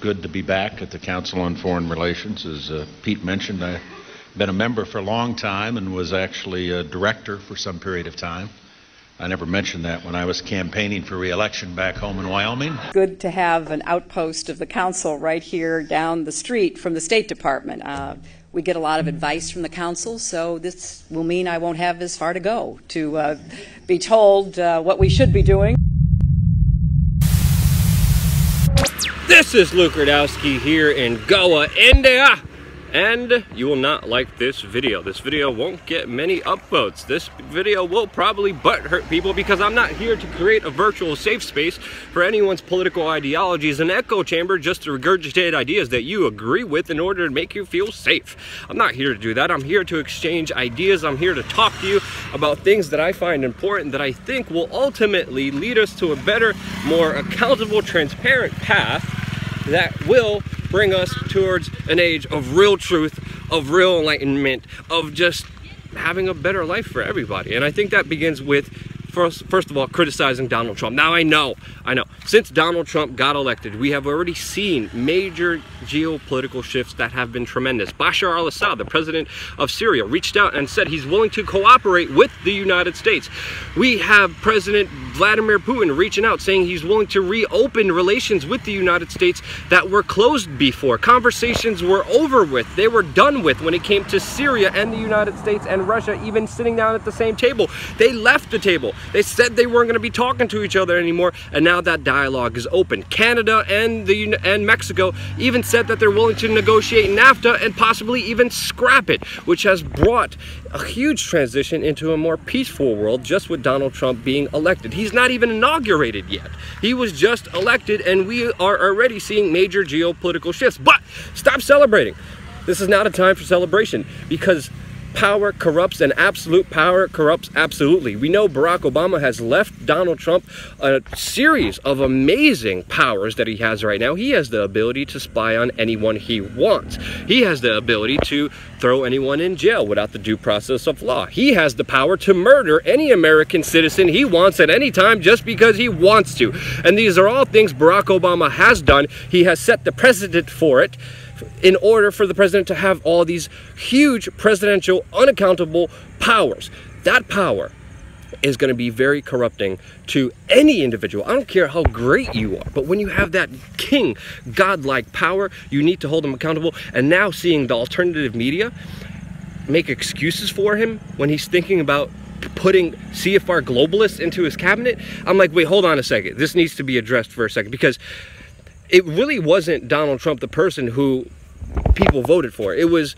Good to be back at the Council on Foreign Relations. As Pete mentioned, I've been a member for a long time and was actually a director for some period of time. I never mentioned that when I was campaigning for re-election back home in Wyoming. Good to have an outpost of the Council right here down the street from the State Department. We get a lot of advice from the Council, so this will mean I won't have as far to go to be told what we should be doing. This is Luke Rudkowski here in Goa, India, and you will not like this video. This video won't get many upvotes. This video will probably butthurt people because I'm not here to create a virtual safe space for anyone's political ideologies, an echo chamber just to regurgitate ideas that you agree with in order to make you feel safe. I'm not here to do that. I'm here to exchange ideas. I'm here to talk to you about things that I find important that I think will ultimately lead us to a better, more accountable, transparent path that will bring us towards an age of real truth, of real enlightenment, of just having a better life for everybody. And I think that begins with, first of all, criticizing Donald Trump. Now, I know, since Donald Trump got elected, we have already seen major geopolitical shifts that have been tremendous. Bashar al-Assad, the president of Syria, reached out and said he's willing to cooperate with the United States. We have President Vladimir Putin reaching out saying he's willing to reopen relations with the United States that were closed before. Conversations were over with. They were done with when it came to Syria and the United States and Russia even sitting down at the same table. They left the table. They said they weren't going to be talking to each other anymore, and now that dialogue is open. Canada and Mexico even said that they're willing to negotiate NAFTA and possibly even scrap it, which has brought a huge transition into a more peaceful world just with Donald Trump being elected. He's not even inaugurated yet. He was just elected, and we are already seeing major geopolitical shifts. But stop celebrating. This is not a time for celebration, because power corrupts, and absolute power corrupts absolutely. We know Barack Obama has left Donald Trump a series of amazing powers that he has right now. He has the ability to spy on anyone he wants. He has the ability to throw anyone in jail without the due process of law. He has the power to murder any American citizen he wants at any time just because he wants to. And these are all things Barack Obama has done. He has set the precedent for it, in order for the president to have all these huge presidential unaccountable powers. That power is going to be very corrupting to any individual. I don't care how great you are, but when you have that king godlike power, you need to hold him accountable. And now seeing the alternative media make excuses for him when he's thinking about putting CFR globalists into his cabinet, I'm like, wait, hold on a second. This needs to be addressed for a second, because it really wasn't Donald Trump, the person who people voted for. It was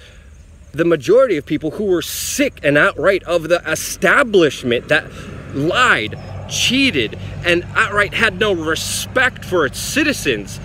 the majority of people who were sick and outright of the establishment that lied, cheated, and outright had no respect for its citizens,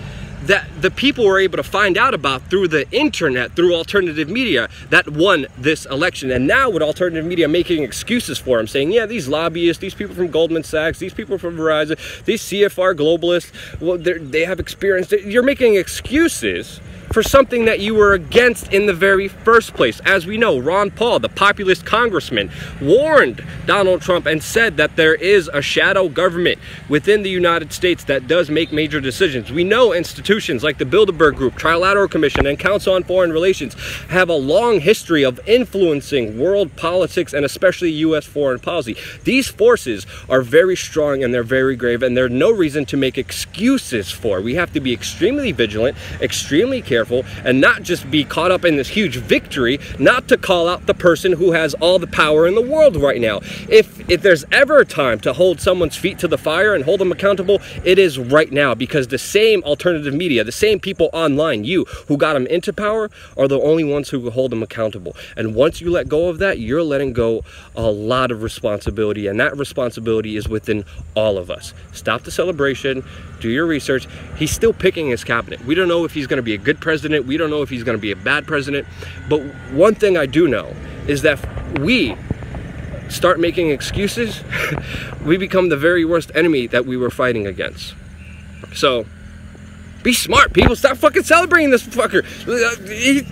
that the people were able to find out about through the internet, through alternative media, that won this election. And now with alternative media making excuses for him, saying, yeah, these lobbyists, these people from Goldman Sachs, these people from Verizon, these CFR globalists, well, they have experience. You're making excuses for something that you were against in the very first place. As we know, Ron Paul, the populist congressman, warned Donald Trump and said that there is a shadow government within the United States that does make major decisions. We know institutions like the Bilderberg Group, Trilateral Commission, and Council on Foreign Relations have a long history of influencing world politics and especially U.S. foreign policy. These forces are very strong and they're very grave, and there's no reason to make excuses for. We have to be extremely vigilant, extremely careful, and not just be caught up in this huge victory, not to call out the person who has all the power in the world right now. If there's ever a time to hold someone's feet to the fire and hold them accountable, it is right now, because the same alternative media, the same people online, you, who got them into power, are the only ones who will hold them accountable. And once you let go of that, you're letting go a lot of responsibility, and that responsibility is within all of us. Stop the celebration, do your research. He's still picking his cabinet. We don't know if he's going to be a good president. We don't know if he's going to be a bad president. But one thing I do know is that we start making excuses, we become the very worst enemy that we were fighting against. So be smart, people. Stop fucking celebrating this fucker.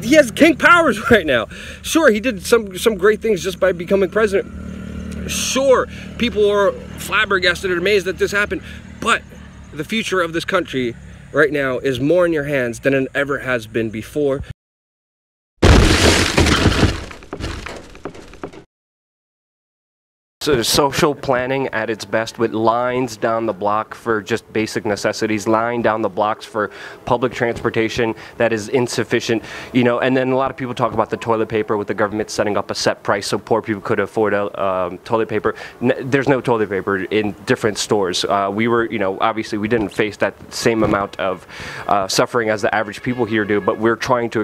He has king powers right now. Sure, he did some great things just by becoming president. Sure, people are flabbergasted and amazed that this happened, but the future of this country right now is more in your hands than it ever has been before. So social planning at its best, with lines down the block for just basic necessities, line down the blocks for public transportation that is insufficient, you know. And then a lot of people talk about the toilet paper, with the government setting up a set price so poor people could afford toilet paper. There's no toilet paper in different stores. We were, you know, obviously we didn't face that same amount of suffering as the average people here do, but we're trying to